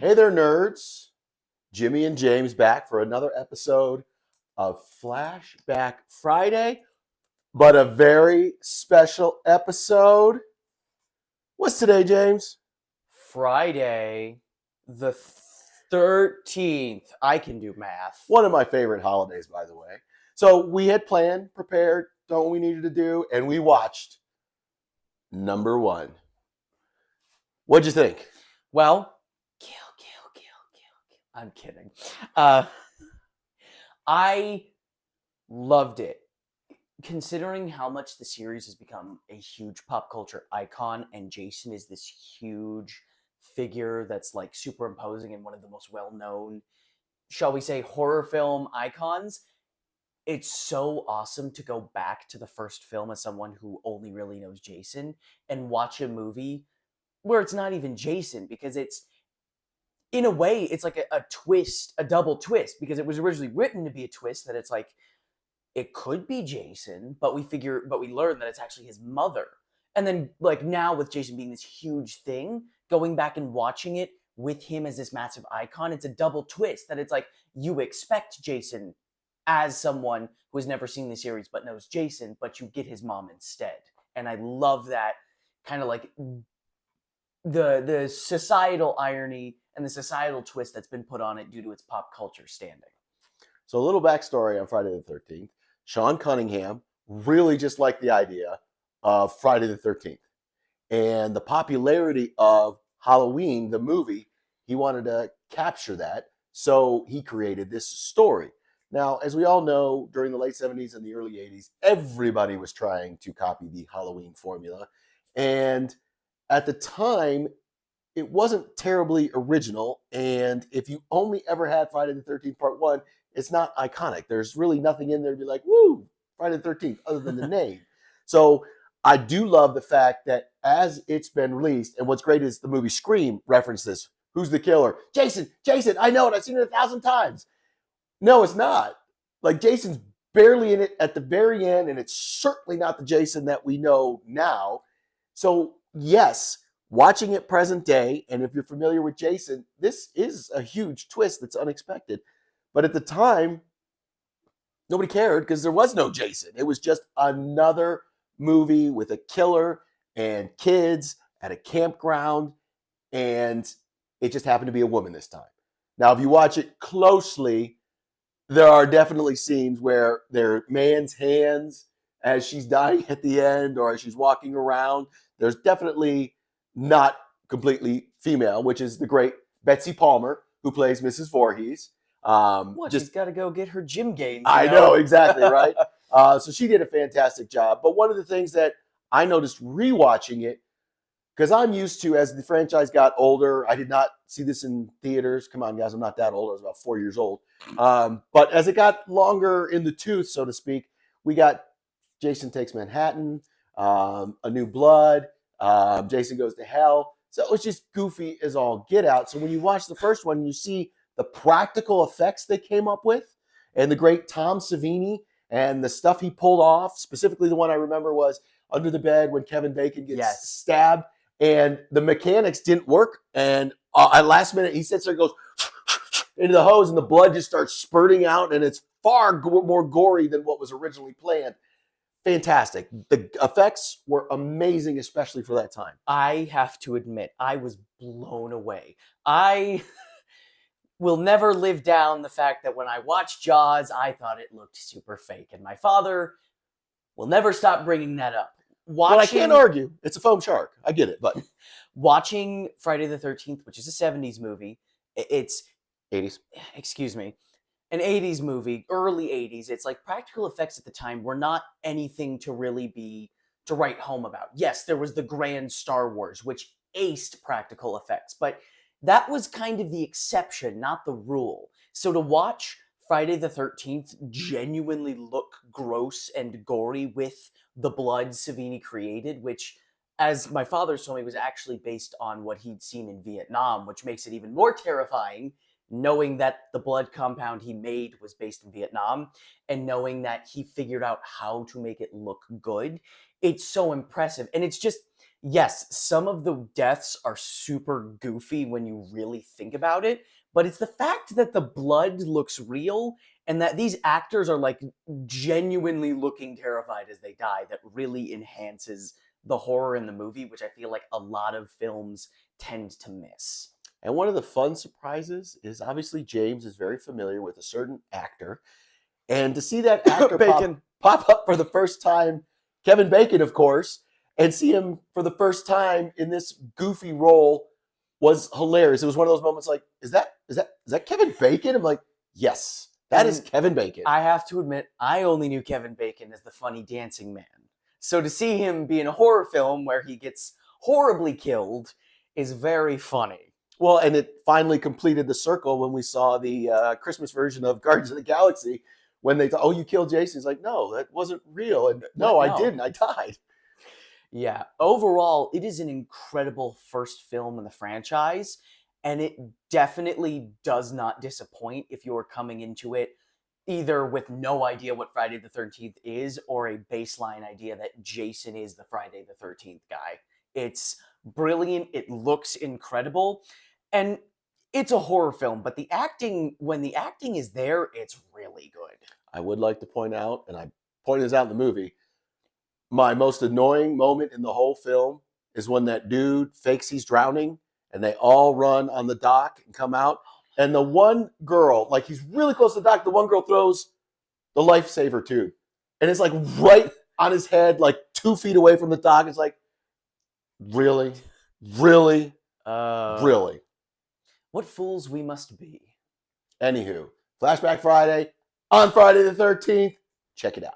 Hey there, nerds. Jimmy and James back for another episode of Flashback Friday, but a very special episode. What's today, James? Friday the 13th. I can do math. One of my favorite holidays, by the way. So we had planned, prepared, done what we needed to do, and we watched number one. What'd you think? Well, kill. I'm kidding. I loved it. Considering how much the series has become a huge pop culture icon, and Jason is this huge figure that's like superimposing in one of the most well-known, shall we say, horror film icons, it's so awesome to go back to the first film as someone who only really knows Jason and watch a movie where it's not even Jason, because it's, in a way, it's like a twist, a double twist, because it was originally written to be a twist that it's like, it could be Jason, but we learn that it's actually his mother. And then, like, now with Jason being this huge thing, going back and watching it with him as this massive icon, it's a double twist that it's like, you expect Jason as someone who has never seen the series but knows Jason, but you get his mom instead. And I love that kind of like the societal irony and the societal twist that's been put on it due to its pop culture standing. So a little backstory on Friday the 13th. Sean Cunningham really just liked the idea of Friday the 13th. And the popularity of Halloween, the movie, he wanted to capture that. So he created this story. Now, as we all know, during the late 70s and the early 80s, everybody was trying to copy the Halloween formula. And at the time, it wasn't terribly original. And if you only ever had Friday the 13th Part 1, it's not iconic. There's really nothing in there to be like, woo, Friday the 13th, other than the name. So I do love the fact that as it's been released, and what's great is the movie Scream referenced this. Who's the killer? Jason, I know it. I've seen it 1,000 times. No, it's not. Like, Jason's barely in it at the very end, and it's certainly not the Jason that we know now. So, yes, watching it present day, and if you're familiar with Jason, this is a huge twist that's unexpected. But at the time, nobody cared because there was no Jason. It was just another movie with a killer and kids at a campground, and it just happened to be a woman this time. Now, if you watch it closely, there are definitely scenes where there man's hands as she's dying at the end or as she's walking around. There's definitely not completely female, which is the great Betsy Palmer, who plays Mrs. Voorhees. She's got to go get her gym gains. I know, exactly, right? So she did a fantastic job. But one of the things that I noticed rewatching it, because I'm used to, as the franchise got older, I did not see this in theaters. Come on, guys, I'm not that old. I was about 4 years old. But as it got longer in the tooth, so to speak, we got Jason Takes Manhattan, A New Blood, Jason Goes to Hell. So it was just goofy as all get out. So when you watch the first one, you see the practical effects they came up with and the great Tom Savini and the stuff he pulled off. Specifically, the one I remember was under the bed when Kevin Bacon gets stabbed and the mechanics didn't work. And at last minute, he sits there and goes into the hose and the blood just starts spurting out, and it's far more gory than what was originally planned. Fantastic. The effects were amazing, especially for that time. I have to admit, I was blown away. I will never live down the fact that when I watched Jaws, I thought it looked super fake. And my father will never stop bringing that up. Well, I can't argue. It's a foam shark. I get it. But watching Friday the 13th, which is a 70s movie, it's 80s. Excuse me. An 80s movie, early 80s. It's like practical effects at the time were not anything to really be to write home about. Yes, there was the grand Star Wars, which aced practical effects, but that was kind of the exception, not the rule. So to watch Friday the 13th genuinely look gross and gory with the blood Savini created, which, as my father told me, was actually based on what he'd seen in Vietnam, which makes it even more terrifying, knowing that the blood compound he made was based in Vietnam and knowing that he figured out how to make it look good. It's so impressive. And it's just, Yes, some of the deaths are super goofy when you really think about it, but it's the fact that the blood looks real and that these actors are like genuinely looking terrified as they die that really enhances the horror in the movie, which I feel like a lot of films tend to miss. And one of the fun surprises is obviously James is very familiar with a certain actor. And to see that actor Bacon. pop up for the first time, Kevin Bacon, of course, and see him for the first time in this goofy role was hilarious. It was one of those moments like, is that Kevin Bacon? I'm like, yes, that is And Kevin Bacon. I have to admit, I only knew Kevin Bacon as the funny dancing man. So to see him be in a horror film where he gets horribly killed is very funny. Well, and it finally completed the circle when we saw the Christmas version of Guardians of the Galaxy when they thought, oh, you killed Jason. He's like, no, that wasn't real. And no, I No. didn't. I died. Yeah, overall, it is an incredible first film in the franchise, and it definitely does not disappoint if you're coming into it either with no idea what Friday the 13th is or a baseline idea that Jason is the Friday the 13th guy. It's brilliant, it looks incredible, and it's a horror film, but when the acting is there, it's really good. I would like to point out, and I pointed this out in the movie, my most annoying moment in the whole film is when that dude fakes he's drowning and they all run on the dock and come out. And the one girl, like he's really close to the dock, the one girl throws the lifesaver tube. And it's like right on his head, like 2 feet away from the dock. It's like, really? Really? Really? What fools we must be. Anywho, Flashback Friday on Friday the 13th. Check it out.